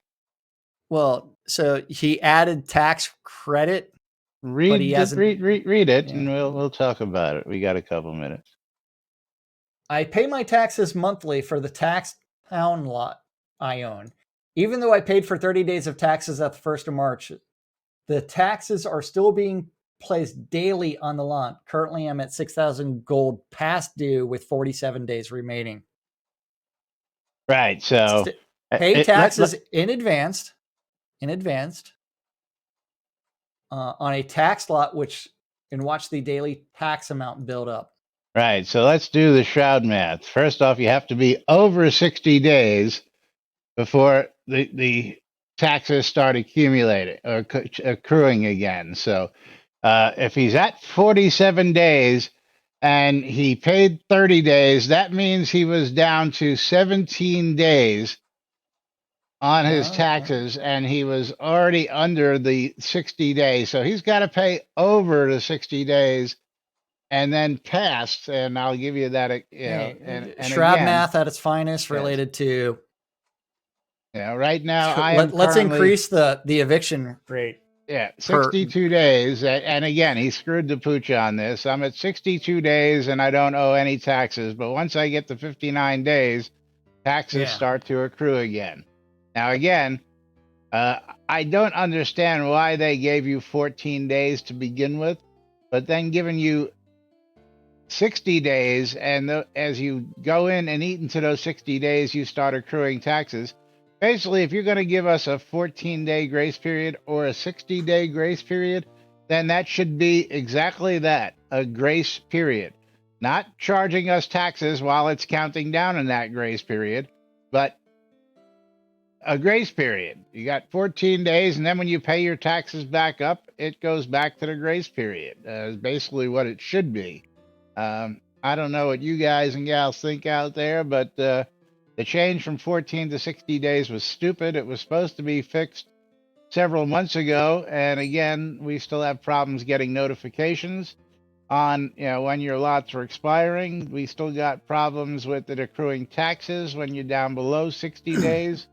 Well, so he added tax credit. Read it, and we'll talk about it. We got a couple minutes. I pay my taxes monthly for the taxed town lot I own. Even though I paid for 30 days of taxes at the 1st of March, the taxes are still being placed daily on the lot. Currently, I'm at 6,000 gold past due with 47 days remaining. Right, so pay taxes in advance. On a tax lot, which can watch the daily tax amount build up. Right. So let's do the Shroud math. First off, you have to be over 60 days before the taxes start accumulating or accruing again. So if he's at 47 days and he paid 30 days, that means he was down to 17 days on his taxes, and he was already under the 60 days. So he's got to pay over the 60 days and then past. And I'll give you that, and Shroud again, math at its finest related to. Yeah, right now let's increase the eviction rate. Yeah, 62 days. And again, he screwed the pooch on this. I'm at 62 days and I don't owe any taxes. But once I get to 59 days, taxes start to accrue again. Now, again, I don't understand why they gave you 14 days to begin with, but then giving you 60 days, and as you go in and eat into those 60 days, you start accruing taxes. Basically, if you're going to give us a 14-day grace period or a 60-day grace period, then that should be exactly that, a grace period, not charging us taxes while it's counting down in that grace period, but a grace period. You got 14 days, and then when you pay your taxes back up, it goes back to the grace period. Is basically what it should be. I don't know what you guys and gals think out there, but the change from 14 to 60 days was stupid. It was supposed to be fixed several months ago, and again, we still have problems getting notifications on when your lots are expiring. We still got problems with it accruing taxes when you're down below 60 days.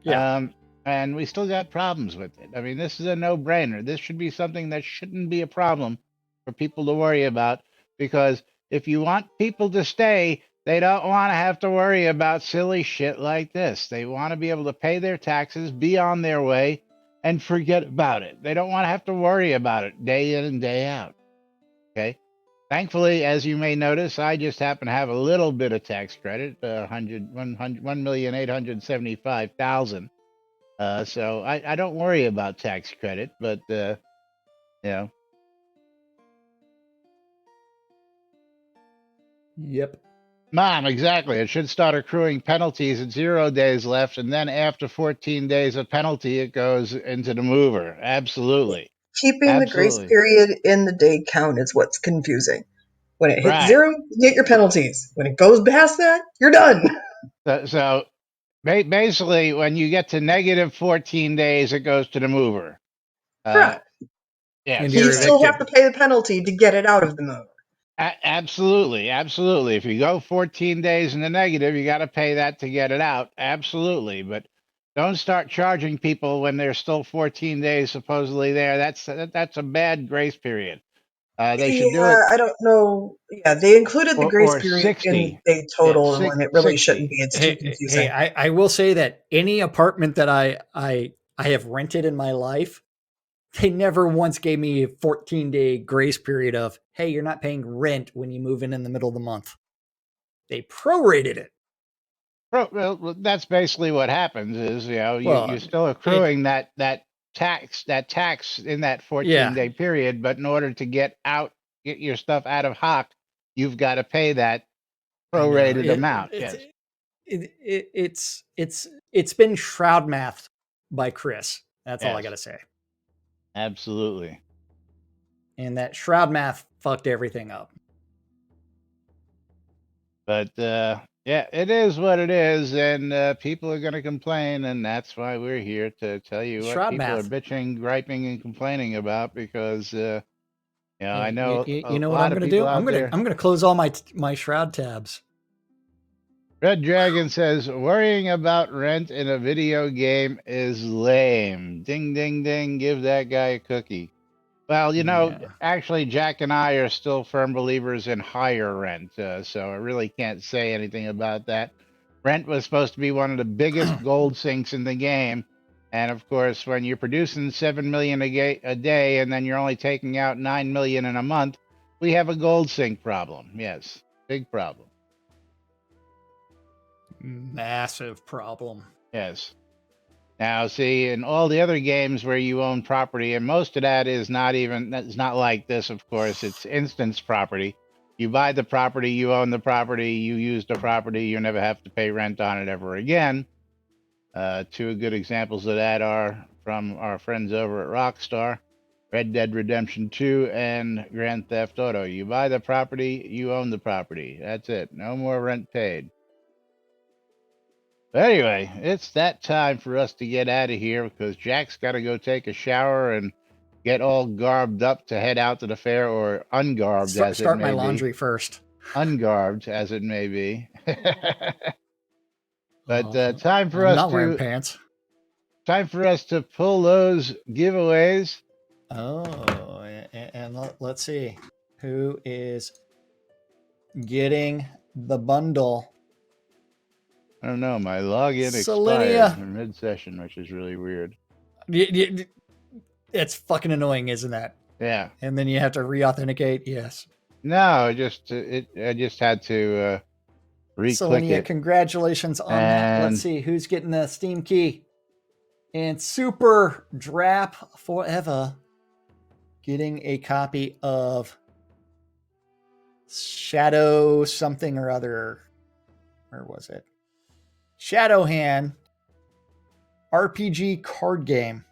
Yeah. And we still got problems with it. I mean, this is a no-brainer. This should be something that shouldn't be a problem for people to worry about, because if you want people to stay, they don't want to have to worry about silly shit like this. They want to be able to pay their taxes, be on their way, and forget about it. They don't want to have to worry about it day in and day out. Okay? Thankfully, as you may notice, I just happen to have a little bit of tax credit, 1,875,000. So I don't worry about tax credit, but Yep. Mom, exactly. It should start accruing penalties at 0 days left, and then after 14 days of penalty, it goes into the mover. Absolutely. Keeping the grace Absolutely. period in the day count is what's confusing. When it hits Right. 0, you get your penalties. When it goes past that, you're done. So basically, when you get to negative 14 days, it goes to the mover. Correct. Yes. And So you you're still have evicted. to pay the penalty to get it out of the mover. Absolutely, absolutely. If you go 14 days in the negative, you got to pay that to get it out. Absolutely, but don't start charging people when they're still 14 days supposedly there. That's a bad grace period. They should do Yeah, it, I don't know. Yeah, they included the grace or period in the 60. day Yeah, total, and when it really shouldn't 60. be. It's too Hey, confusing. I will say that any apartment that I have rented in my life, they never once gave me a 14-day grace period of, hey, you're not paying rent when you move in the middle of the month. They prorated it. Well, that's basically what happens. Is Well, you're still it accruing that tax in that 14 yeah, day period, but in order to get your stuff out of hock, you've got to pay that I know. prorated amount. Yes, It's been shroud mathed by Chris. That's all I yes, got to say. absolutely. And that shroud math fucked everything up. But yeah, it is what it is, and people are going to complain, and that's why we're here to tell you what Shroud people are math. bitching, griping, and complaining about. Because I Hey, know you a know what I'm lot of gonna people do? out there. I'm gonna close all my shroud tabs. Red Dragon says worrying about rent in a video game is lame. Ding, ding, ding. Give that guy a cookie. Well, Yeah. actually, Jack and I are still firm believers in higher rent, so I really can't say anything about that. Rent was supposed to be one of the biggest gold sinks in the game, and of course, when you're producing 7 million a day, and then you're only taking out 9 million in a month, we have a gold sink problem. Yes, big problem. Massive problem. Yes. Now, see, in all the other games where you own property, and most of that is that's not like this, of course, it's instance property. You buy the property, you own the property, you use the property, you never have to pay rent on it ever again. Two good examples of that are from our friends over at Rockstar, Red Dead Redemption 2 and Grand Theft Auto. You buy the property, you own the property. That's it. No more rent paid. But anyway, it's that time for us to get out of here because Jack's got to go take a shower and get all garbed up to head out to the fair, or ungarbed as it Start my may be. laundry first. Ungarbed as it may be. But I'm not wearing pants. time for us to pull those giveaways. Oh, and let's see who is getting the bundle. I don't know. My login Selenia. expired in mid-session, which is really weird. It's fucking annoying, isn't that? Yeah. And then you have to re-authenticate. Yes. No, I just had to re-click Selenia, it. congratulations on that. Let's see who's getting the Steam key. And Super Drap Forever getting a copy of Shadow something or other. Where was it? Shadowhand RPG card game.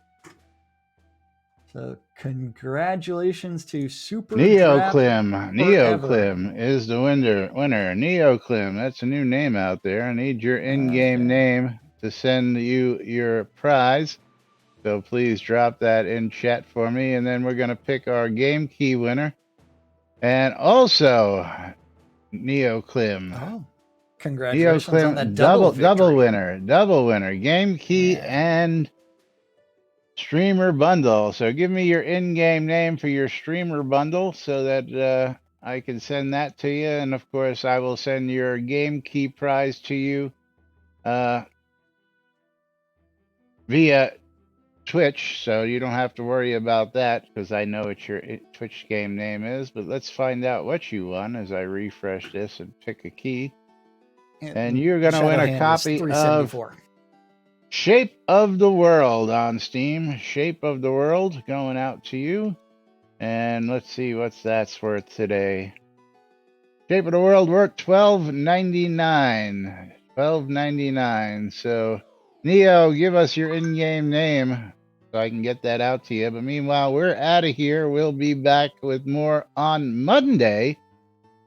So congratulations to Super Draft Neoclim. Neoclim is the winner. Neoclim. That's a new name out there. I need your in-game name to send you your prize. So please drop that in chat for me, and then we're going to pick our game key winner. And also, Neoclim. Oh, congratulations Neoclim, on that double winner. Double winner. Game key and streamer bundle. So give me your in-game name for your streamer bundle so that I can send that to you. And of course, I will send your game key prize to you via Twitch. So you don't have to worry about that because I know what your Twitch game name is. But let's find out what you won as I refresh this and pick a key. And you're going to win a copy of Shape of the World on Steam. Shape of the World going out to you. And let's see what's that's worth today. Shape of the World worth $12.99. $12.99. So, Neo, give us your in-game name so I can get that out to you. But meanwhile, we're out of here. We'll be back with more on Monday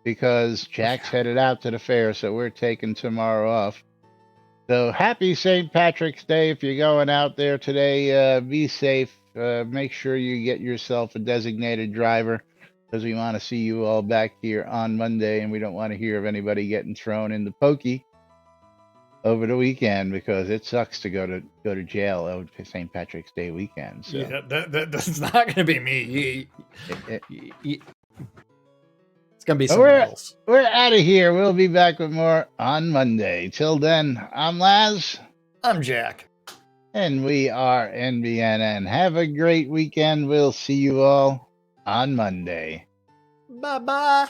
because Jack's headed out to the fair, so we're taking tomorrow off. So happy St. Patrick's Day. If you're going out there today, be safe. Make sure you get yourself a designated driver because we want to see you all back here on Monday, and we don't want to hear of anybody getting thrown in the pokey over the weekend because it sucks to go to jail over St. Patrick's Day weekend. So. Yeah, that's not going to be me. It's going to be someone else. We're out of here. We'll be back with more on Monday. Till then, I'm Laz. I'm Jack. And we are NBNN. Have a great weekend. We'll see you all on Monday. Bye-bye.